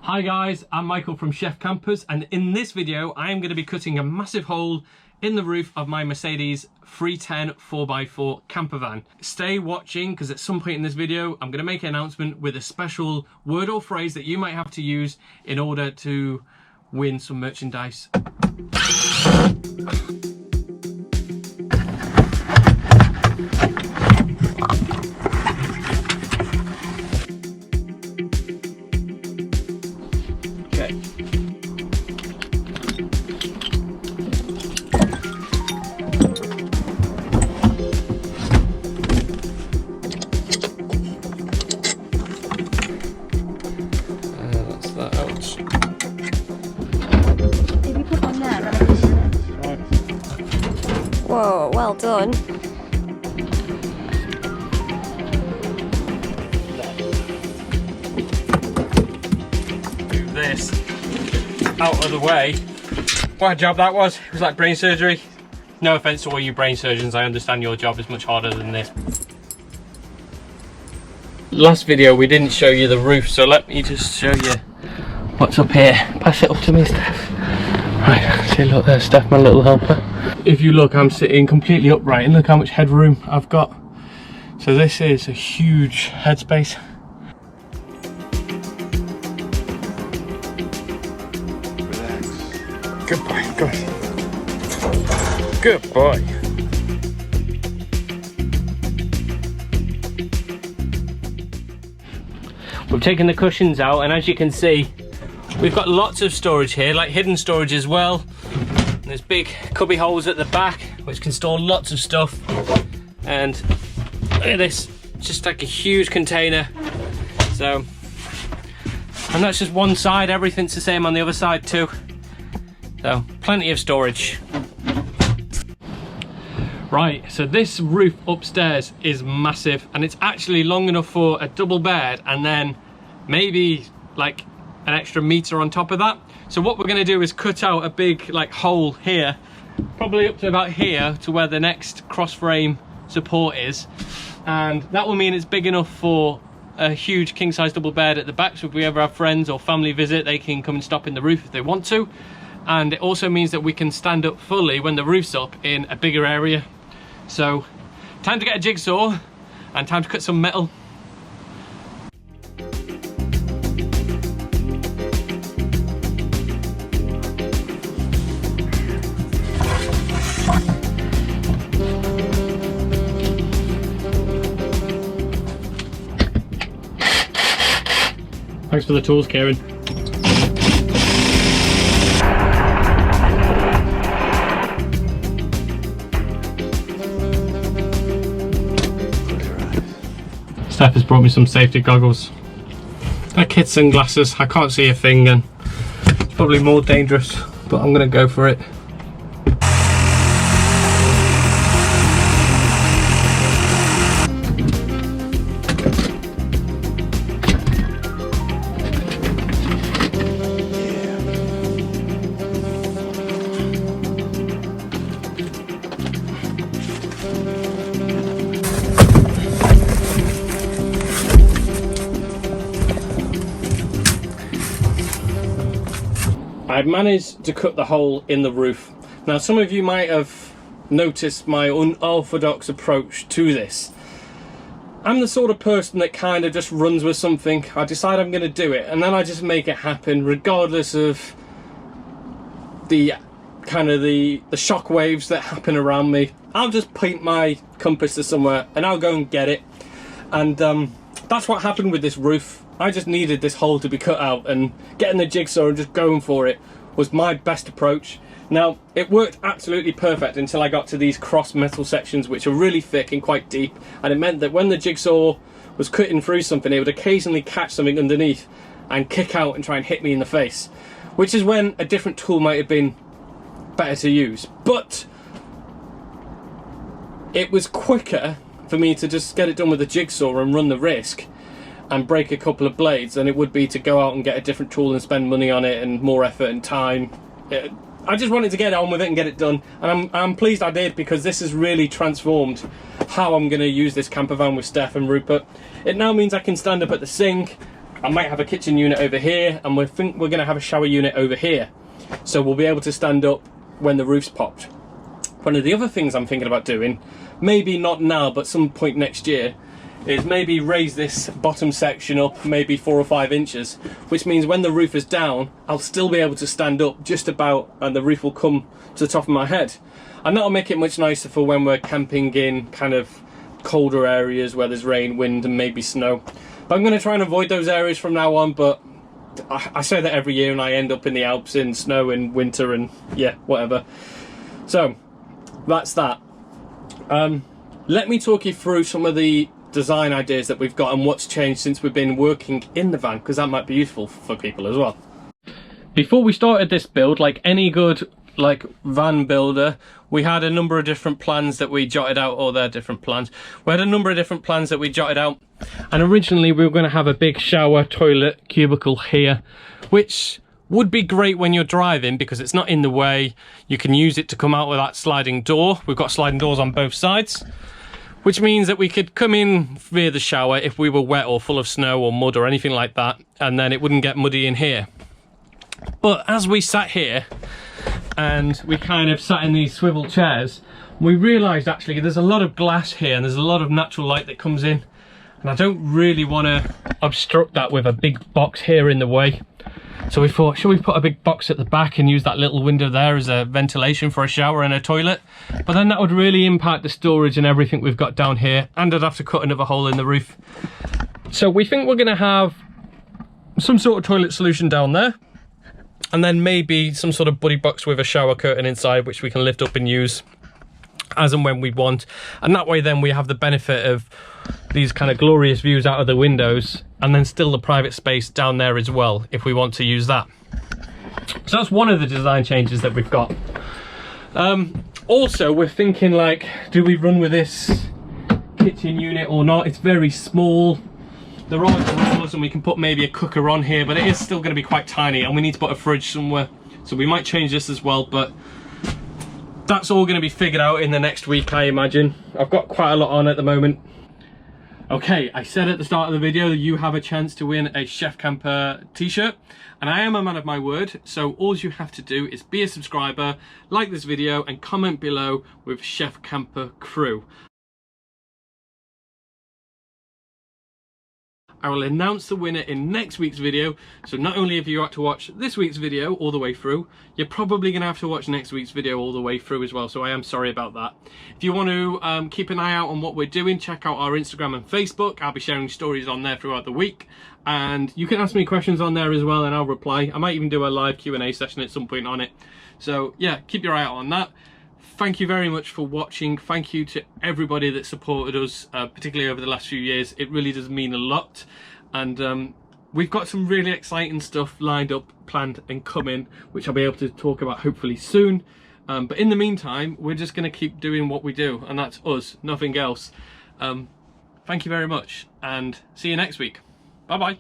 Hi guys, I'm Michael from ChefCampers, and in this video I am going to be cutting a massive hole in the roof of my Mercedes 310 4x4 camper van. Stay watching because at some point in this video I'm going to make an announcement with a special word or phrase that you might have to use in order to win some merchandise. Whoa, well done. Move this out of the way. What a job that was. It was like brain surgery. No offense to all you brain surgeons, I understand your job is much harder than this. Last video we didn't show you the roof, so let me just show you what's up here. Pass it up to me, Steph. Right, see, look there, Steph, my little helper. If you look, I'm sitting completely upright and look how much headroom I've got. So this is a huge headspace. Relax. Good boy, good. Good boy. We've taken the cushions out, and as you can see, we've got lots of storage here, like hidden storage as well. There's big cubby holes at the back which can store lots of stuff, and look at this, just like a huge container. So, and that's just one side, everything's the same on the other side too. So plenty of storage. Right, so this roof upstairs is massive, and it's actually long enough for a double bed and then maybe like an extra meter on top of that. So what we're going to do is cut out a big like hole here, probably up to about here to where the next cross frame support is, and that will mean it's big enough for a huge king size double bed at the back, so if we ever have friends or family visit they can come and stop in the roof if they want to. And it also means that we can stand up fully when the roof's up in a bigger area. So time to get a jigsaw and time to cut some metal. Thanks for the tools, Karen. Steph has brought me some safety goggles. They're kid sunglasses. I can't see a thing, and it's probably more dangerous, but I'm gonna go for it. I've managed to cut the hole in the roof. Now some of you might have noticed my unorthodox approach to this. I'm the sort of person that kind of just runs with something. I decide I'm going to do it and then I just make it happen regardless of the kind of the shock waves that happen around me. I'll just point my compass to somewhere and I'll go and get it. And that's what happened with this roof. I just needed this hole to be cut out, and getting the jigsaw and just going for it was my best approach. Now, it worked absolutely perfect until I got to these cross metal sections which are really thick and quite deep, and it meant that when the jigsaw was cutting through something, it would occasionally catch something underneath and kick out and try and hit me in the face, which is when a different tool might have been better to use. But it was quicker for me to just get it done with a jigsaw and run the risk and break a couple of blades than it would be to go out and get a different tool and spend money on it and more effort and time. I just wanted to get on with it and get it done, and I'm pleased I did, because this has really transformed how I'm going to use this camper van with Steph and Rupert. It now means I can stand up at the sink, I might have a kitchen unit over here, and we think we're going to have a shower unit over here, so we'll be able to stand up when the roof's popped. One of the other things I'm thinking about doing, maybe not now but some point next year, is maybe raise this bottom section up maybe 4 or 5 inches, which means when the roof is down I'll still be able to stand up just about, and the roof will come to the top of my head, and that'll make it much nicer for when we're camping in kind of colder areas where there's rain, wind and maybe snow. But I'm going to try and avoid those areas from now on, but I say that every year and I end up in the Alps in snow in winter and yeah, whatever. So that's that. Let me talk you through some of the design ideas that we've got and what's changed since we've been working in the van, because that might be useful for people as well. Before we started this build, like any good van builder, we had a number of different plans that we jotted out, or their different plans. We had a number of different plans that we jotted out, and originally we were going to have a big shower toilet cubicle here, which would be great when you're driving because it's not in the way. You can use it to come out with that sliding door. We've got sliding doors on both sides, which means that we could come in via the shower if we were wet or full of snow or mud or anything like that, and then it wouldn't get muddy in here. But as we sat here and we kind of sat in these swivel chairs, we realised actually there's a lot of glass here and there's a lot of natural light that comes in, and I don't really want to obstruct that with a big box here in the way. So we thought, should we put a big box at the back and use that little window there as a ventilation for a shower and a toilet? But then that would really impact the storage and everything we've got down here, and I'd have to cut another hole in the roof. So we think we're going to have some sort of toilet solution down there, and then maybe some sort of buddy box with a shower curtain inside, which we can lift up and use as and when we want. And that way then we have the benefit of these kind of glorious views out of the windows, and then still the private space down there as well if we want to use that. So that's one of the design changes that we've got. Also we're thinking, like, do we run with this kitchen unit or not? It's very small. There are drawers and we can put maybe a cooker on here, but it is still going to be quite tiny, and we need to put a fridge somewhere, so we might change this as well. But that's all going to be figured out in the next week, I imagine. I've got quite a lot on at the moment. Okay, I said at the start of the video that you have a chance to win a ChefCamper t-shirt, and I am a man of my word, so all you have to do is be a subscriber, like this video and comment below with ChefCamper crew. I will announce the winner in next week's video, so not only have you got to watch this week's video all the way through, you're probably going to have to watch next week's video all the way through as well, so I am sorry about that. If you want to keep an eye out on what we're doing, check out our Instagram and Facebook. I'll be sharing stories on there throughout the week, and you can ask me questions on there as well and I'll reply. I might even do a live Q&A session at some point on it. So yeah, keep your eye out on that. Thank you very much for watching. Thank you to everybody that supported us, particularly over the last few years. It really does mean a lot. And we've got some really exciting stuff lined up, planned and coming, which I'll be able to talk about hopefully soon. But in the meantime, we're just going to keep doing what we do, and that's us, nothing else. Thank you very much, and see you next week. Bye bye.